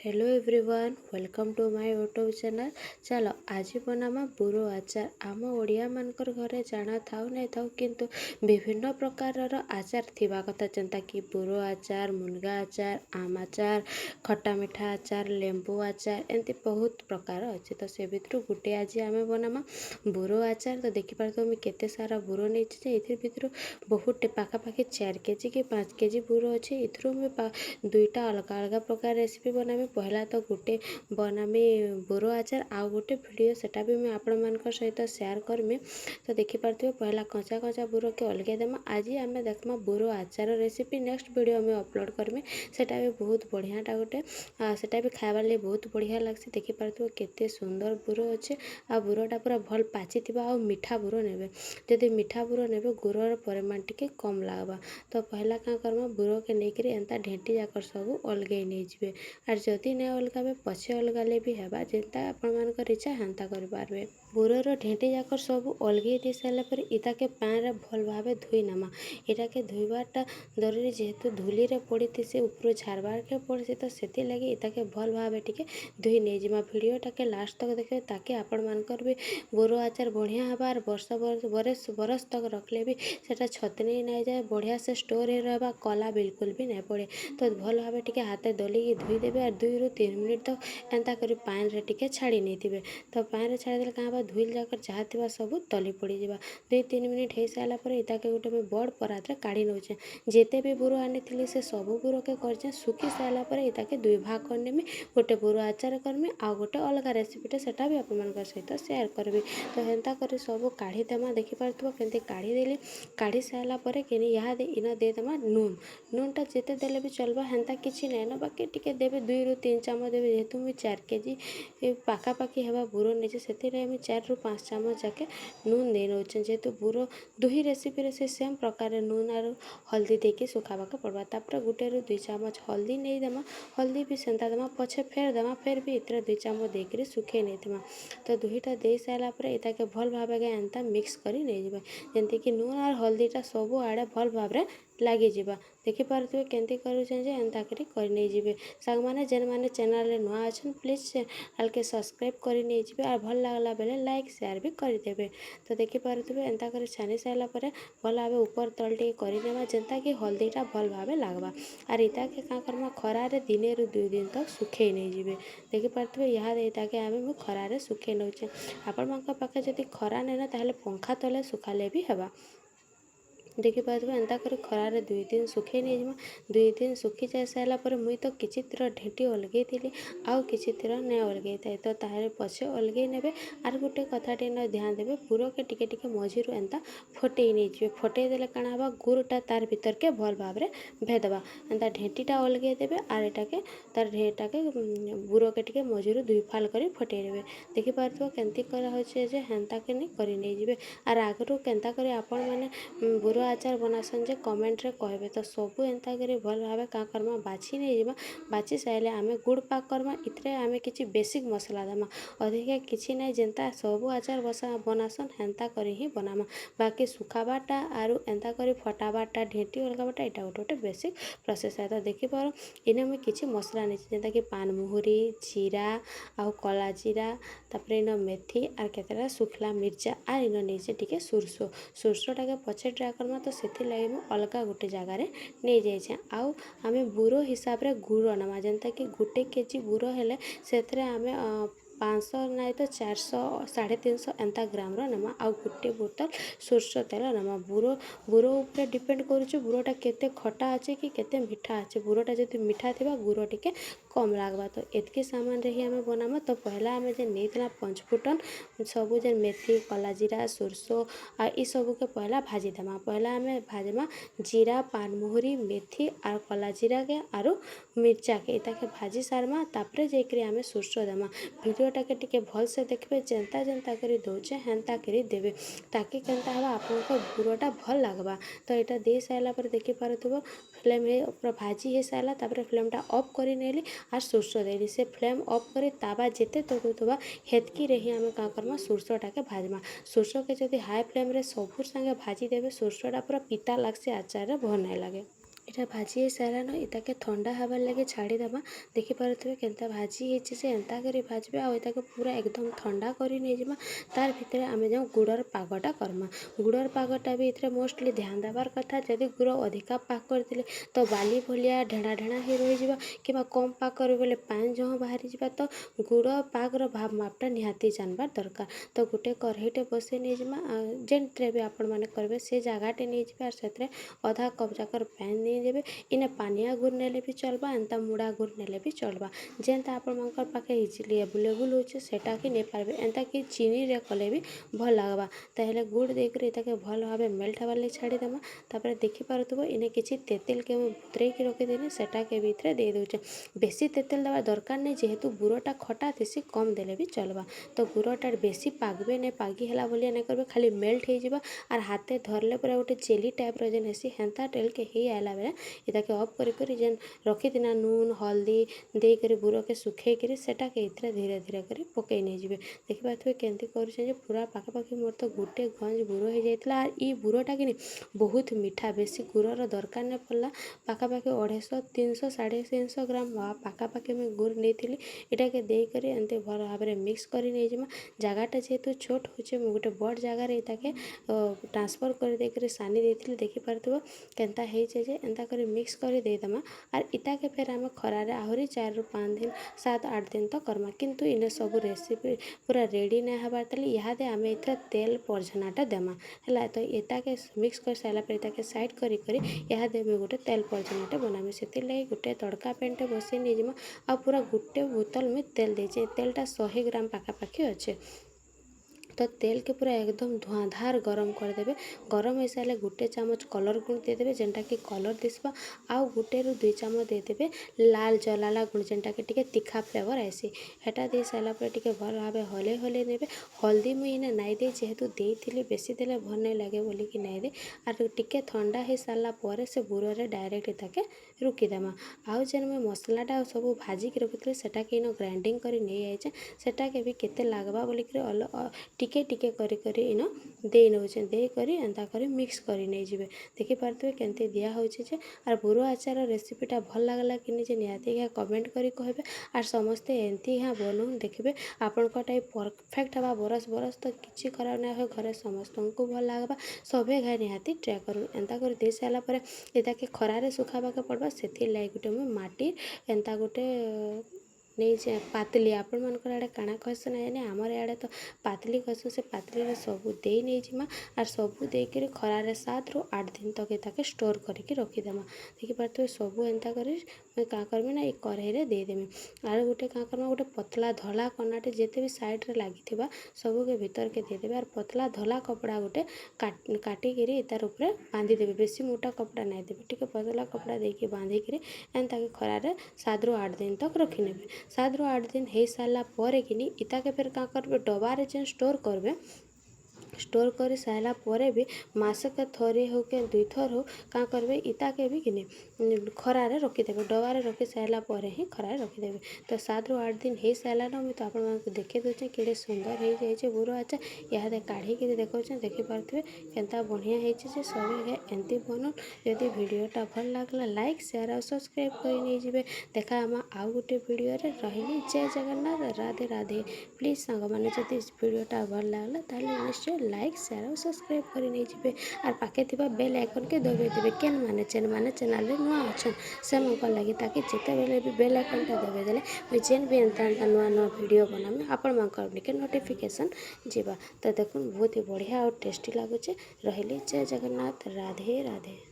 Hello everyone welcome to my YouTube channel. चलो आज बनामा बुरो आचार। आम ओडिया मानकर घरे जाना थाउ नहीं थाउ किंतु विभिन्न प्रकार आचार थिबा कथा जेंता कि बुरो आचार, मुनगा आचार, आम आचार, खट्टा मिठा आचार, लेंबू आचार एमती बहुत प्रकार अच्छे। तो से भितर गोटे आज आम बनामा बुरो आचार। तो देखिपार तो मुझे केते सारा बुरो नहीं भितर बहुत पाखापाखि 4 केजी कि 5 केजी बुरो अच्छे। इथर मुझे दुईटा अलग अलग प्रकार रेसिपी बनामी। पहला तो गोटे बनामी बुरो आचार आउ गोटे वीडियो सेटा भी मैं आपण मान सहित शेयर करमी। तो देखिपारे पहला कंचा कंचा बुरो के अलगे देमा। आज आम देखमा बुरो आचार रेसिपी नेक्स्ट वीडियो में अपलोड करमी। सेटा भी बहुत बढ़ियाटा गोटे सेटा भी खाइबार लिए बहुत बढ़िया लगसी। देखिपारे केते सुंदर बुरो अच्छे। आ बुरोटा पूरा भल पाची थिबा आ मीठा बुरो नेबे। जदि मीठा बुरो नेबे गुरर परिमाण टिके कम लागबा। तो पहला क्या करमा बुरो के लेकर एंता ढेंटी जाकर सब अलगे नहीं जीवे। आर जदि नहीं अलगावे पछे अलगाले भी हेबा जेंता आपण मानकर इच्छा हेंता करि पारबे। बुरर ढेंटी जाकर सब अलगे दे सारा पर इता के पानी भल भावे धोई नामा। इटा के धोइबाटा जरूरी जेहेतु धूली रे पड़ी से ऊपर झारबार के पड़ी तो सेति लगी इता के भल भावे टिके धोई नहीं जिमा। वीडियोटा के लास्ट तक देखे ताकि आपण मानकर भी बुरो आचार बढ़िया हबार बरस तक रखले भी सेटा छतनी नहीं जाए बढ़िया से स्टोर हो रहा कला बिल्कुल भी नहीं पड़े। तो भल भावे टिके हाथे दलिकी धोई देबे और 2 ରୁ 3 मिनिट तक एंता करी पानी रे टिके छाड़ी नहीं थिबे। तो पानी रे छाड़ी देले काबा धुइल जाकर जहाँ थिबा सब तली पड़ी जिबा। 2-3 मिनिट हो सारा पर इता के गोटे में बड़ परात रे काढ़ी नौचे। जेते भी बुरो आनी थिली से सब बुरो के करचे सुखी सारा पर इता के 2 भाग करने में गोटे बुरो आचार करमी आ गोटे अलग रेसिपीटे सेटा भी आपण मानकर सहित शेयर करबी। तो हेंता करी सब काढ़ी देमा। देखि पारथबो केंते काढ़ी देली। काढ़ी सारा पर केनी यहाँ दे इना दे देमा नूनटा जेते देले भी चलबा हेंता किछि नै न बाकी टिके देबे 2 ରୁ 3 चामच देबे। जेहेतु मुझे 4 केजी पाखापाखि हेबा बुरो नहीं से 4 ରୁ 5 चामच जाके नून दे नौचे। जेहेतु बुरो दुही रेसिपी रे से सेम प्रकार नून आर हल्दी देके सुखाबा के पड़वा। तापर 1 ରୁ 2 चामच हल्दी नहीं देमा। हल्दी भी सेंता देमा पछे फेर देमा फेर भी इतरे 2 चामच देकर सुखे नहीं देमा। तो दुहीटा दे सारा पर इता के भल भावे एंता मिक्स करी नहीं जिबा जेंति कि नून आर हल्दीटा सब आड़े भल भावे लगी जिबा। देखि पारथबे केंती करूछन जे एंता करी नहीं जिबे। सांग माने जेन माने चैनल रे नुआ अछन प्लीज चैनल के सब्सक्राइब करी नहीं जिबे और भल लागला बेले लाइक शेयर भी करी देबे। तो देखि पारथबे एंता करी छानी साइला परे भल भावे ऊपर तल टिके करी नेमा जेंता कि हल्दीटा भल भावे लागबा। आर इता के का करमा खरा रे 1 ରୁ 2 दिन तक सुखे नहीं जिबे। देखि पारथबे यहाँ इता के आमे मु खरा रे सुखे नौचे। आपण मानक पाखे जदि खरा नै ना ताहले पंखा तले सुखाले भी हेबा। देखि पारथबे एंता करी खरा रे 2 दिन सुखे नहीं जिमा। 2 दिन सुखी जाए सारा पर मुई तो किछि तिर ढेंटी अलगे थिली आउ किछि तिर नै अलगे थाए। तो ताहले पछे अलगे नेबे। आर गोटे कथाटे न ध्यान देबे बुरो के टिके टिके मझिरु एंता फटेई नहीं जिवे। फटेई देले काना हबा गुरटा तार भीतर के भल भाबरे भेदबा। एंता ढेंटीटा अलगे देबे आर एटाके तार ढेटाके बुरो के टिके मझिरु 2 फाल करी फटेई देबे। देखि पारथबो केंती करा होचे जे हेंता के नहीं करी नहीं जिवे। आर आगरु केंता करी आपण माने बुरो आचार बनासन जे कमेंट रे कहबे। तो सबू एंता करी भल भावे का करमा बाछी नहीं जिमा। बाछी साइले आमे गुड़ पाक करमा। इतरे आमे किछि बेसिक मसला देमा अधिक किछि नहीं जेंता सबू आचार बनासन हेंता करी ही बनामा। बाकी सुखाबाटा आरु एंता करी फटाबाटा ढेंटी अलगाबाटा एटा गोटे बेसिक प्रोसेस है। तो देखि पारो इने मुई किछि मसला नहीं जेंता कि पानमुहुरी जीरा आउ कला जीरा तापर इन मेथी आर केतेटा सुखला मिर्चा आर इन नहीं टिके सुरसोटा के पछे ट्राई करमा। तो सेथि लगे मु अलगा गोटे जगार नहीं जाइछे। आउ आमे बुरो हिसाब रे गुड़ नमा जेंता कि 1 केजी बुरो हेले सेथरे आमे 500 नहीं तो 400 350 एंता ग्राम नमा। आउ गोटे बोतल सोरसो तेल नमा। बुरो ऊपर डिपेंड करूछु बुरोटा केते खटा अच्छे कि केते मीठा अच्छे। बुरोटा जदि मीठा थिबा गुड़ टिके कम लागबा। तो एतके सामान रे ही आमे बनामा। तो पहला आमे जे नेइतला 5 फुटन सबू जे मेथी कला जीरा सोरसो आ ई सबू के पहला भाजी देमा। पहला आमे भाजमा जीरा पानमुहुरी मेथी आर कला जीरा के आरु मिर्चा के इता के भाजी सारमा। तापरे जेकरी आमे सोरसो देमा। वीडियोटा के टिके भल से देखबे जेंता जेंता करी दउचे हेंता करी देबे ताकि केंता हबा आपनको बुरोटा भल लागबा। तो एटा दे साइला पर देखि पारथबो फ्लेम हे पूरा भाजी हे साइला। तापरे फ्लेमटा ऑफ करी नेली आर सोरसो देली से फ्लेम ऑफ करी ताबा जेते तोबा हेतकी रे ही आमे का करमा सोरसोटा के भाजमा। सोरसो के जदि हाई फ्लेम रे सबुर संगे भाजी देबे सोरसोटा पूरा पिता लागसे आचार रे भल नहीं लागे। इटा भाजी हो सारान इताके ठंडा हबार लगे छाड़ीदेमा देखिपे केन्ता भाजी होती से एंता कर भाजबे आगे पूरा एकदम ठंडा कर नहीं तार भितर आम जो गुड़र पागटा करमा गुड़र पागटा भी इतने मोस्टली ध्यान देवार कथा जदि गुड़ अधिका पाक करते तो बाली भलिया ढेणा ढेणा हो रही कि कम पाक कर बोले पानी जह बाहरी जा तो गुड़ पागर भाव मापटा निहाती जानबार दरकार। तो गोटे कढ़ईटे बसई नहीं जेनटे भी आपण मैंने करेंगे से जगहटे नहीं जाए से अधा कप जाकर पैन नहीं देवे इने पानिया गुड़ नेले भी चलबा एंता मुड़ा गुड़ नेले भी चलबा जेनता आपण पाखे इजिली एवेलेबल होचे सेटा कि नहीं पारबे एंता कि चीनी रे कले भी भल लगवा ताहले गुड़ देकर इताके भल भाव मेल्ट हबार लगे छाड़ीदेमा तापर देखि पारुथबो इने किछि तेतेल के बुतरे की रखीदेनी सेटा के भीतर दे दउचे बेसी तेतेल देवा दरकार नहीं जेहेतु गुड़टा खटा थी कम देले भी चलबा। तो गुड़टा बेसी पागबे नहीं पागी है बोलिया नहीं करबे खाली मेल्ट हो जावा और हाथे धरले पूरा गोटे जेली टाइप जेन हेसी हेन्ता टेल के ही आला बेले इताके ऑफ करी जेन रखी नून हल्दी देकर गुड़ के सुखे करी सेटा के इतरे धीरे धीरे कर पकई नहीं जाए देखिपे केमती कर पूरा पाखापाखि मोर तो गोटे गंज गुड़ हो जाता और ये गुड़टा कि बहुत मीठा बेसी गुड़र दरकार नहीं पड़ा पाखापाखि 250 300 350 ग्राम पाखापाखि मैं गुड़ नहीं थी इटा के देकर एमती भल भाव में मिक्स कर नहीं जामा जगहटा जेहेतु छोट हो गोटे बड़ जगार ताके ट्रांसफर कर देकर सानी देती देखिपे केन्ता जे एंता कर मिक्स कर देदेमा और इताके फिर आम खरारे आहरी 4 ରୁ 5 दिन 7 8 दिन तो करमा किंतु इने सब रेसिपी पूरा रेडी नहीं हबार तले इहादे आम इतना तेल परझनाटा देमा है तो इताके मिक्स कर सारा पर इताके साइड करी करी इहादे में गोटे तेल परझनाटा बनामी से लगे गोटे तड़का पेनटे बसई नहीं जिमा आ पूरा गोटे बोतल में तेल देचे तेलटा 100 ग्राम पाखापाखि अच्छे तो तेल के पूरा एकदम धुआंधार गरम करदेवे गरम हो सारे गोटे चामच कलर गुण देदेवे जेनटा कि कलर दिसबा आउ गोटे रु 2 चामच देदेवे लाल जलाला गुण जेनटा कि टिके तीखा फ्लेवर आसी हेटा दे सारा पर टिके भल भाव हले हले नेबे हल्दी मुई इने नाई दे जेहेतु देइथिली बेसी देले भल नहीं लगे बोली कि नाई दे और टिके ठंडा हो सारा पर से बुरे डायरेक्ट ताके रुकीदेमा आउ जेन मैं मसलाटा सब भाजिक रखी सेटा कि ग्राइंडिंग कर नहीं आइचे सेटा के भी केते लागबा बोलिक टिके टिके करी करी इन दे नौचे दे करी एंता करी मिक्स करी नहीं जिवे देखि पारथबे केनते दिया होचे जे आर बुरो आचार रेसिपीटा भल लागला कि नहीं जे निहाती क्या कमेंट करी कहबे आर समस्ते एंती हाँ बनू देखिए आपण टाइप परफेक्ट हवा बरस बरस तो किसी खराब ना हो घरे समस्त को भल लगवा सभे घाय निहाती ट्राए करूँ एंता कर दे सारा पर इताके खरारे सुखाबा के पड़वा से लगे गोटे मुझे माटी एंता गोटे नहीं पातली आपण मन आड़े काଣା कहसन ना आमर आड़े तो पातली कहसन से पातली सबू दे नहीं जिमा आर सबू देकर खरारे 7 ରୁ 8 दिन तक ताके स्टोर करके रखीदेमा देखिपे सबू एंता कर मुझे क्या करमी ना ये कढ़ई देदेमी आर गोटे क्या करमा गोटे पतला धला कनाटे जिते भी साइड्रे लगी सबू के भीतर के देदेवे आर पतला धला कपड़ा गोटे काटिकी तार उपरे बांधिदेवे बेसी मोटा कपड़ा नहीं देवे टिके पतला कपड़ा देके बांधिकी एंता खरारे 7 ରୁ 8 दिन तक रखिनेबे 7 ରୁ 8 दिन हो सारा पर कि इताके फिर क्या करेंगे डबारे जेन स्टोर करेंगे स्टोर कर सारा पर भी मसक थरे हो के 2 थर हो क्या करेंगे इताके भी कि खरारे रखीदेवे डबारे रखी सारा पर ही खरारे रखीदेवे तो 7 ରୁ 8 दिन हो सारा ना मुझे तो आपको देखे दूचे कि सुंदर हो जाए बुरो आचार इहादे काढ़ी देखा देखिपे केन्ता बढ़िया हो सब एमती बनन जदि वीडियोटा भल लगला लाइक शेयर और सब्सक्राइब कर नहीं जी देखा आम आउ गोटे वीडियो रही जय जगन्नाथ राधे राधे प्लीज सांग मैंने जब वीडियोटा भल लगला ताले निश्चय लाइक शेयर और सब्सक्राइब कर नहीं जी और पाखे बेल आइकन के दबाई देवे केन माने चैनल नुआ अच्छा से मन लगे ताकि जिते बेले भी बेल आइकनटा दबाई देले मुझे जेन भी एंता नुआ नुआ वीडियो बनामी आपण मानक नोटिफिकेशन जीवा तो देखो बहुत ही बढ़िया और टेस्टी लगुचे रही जय जगन्नाथ राधे राधे।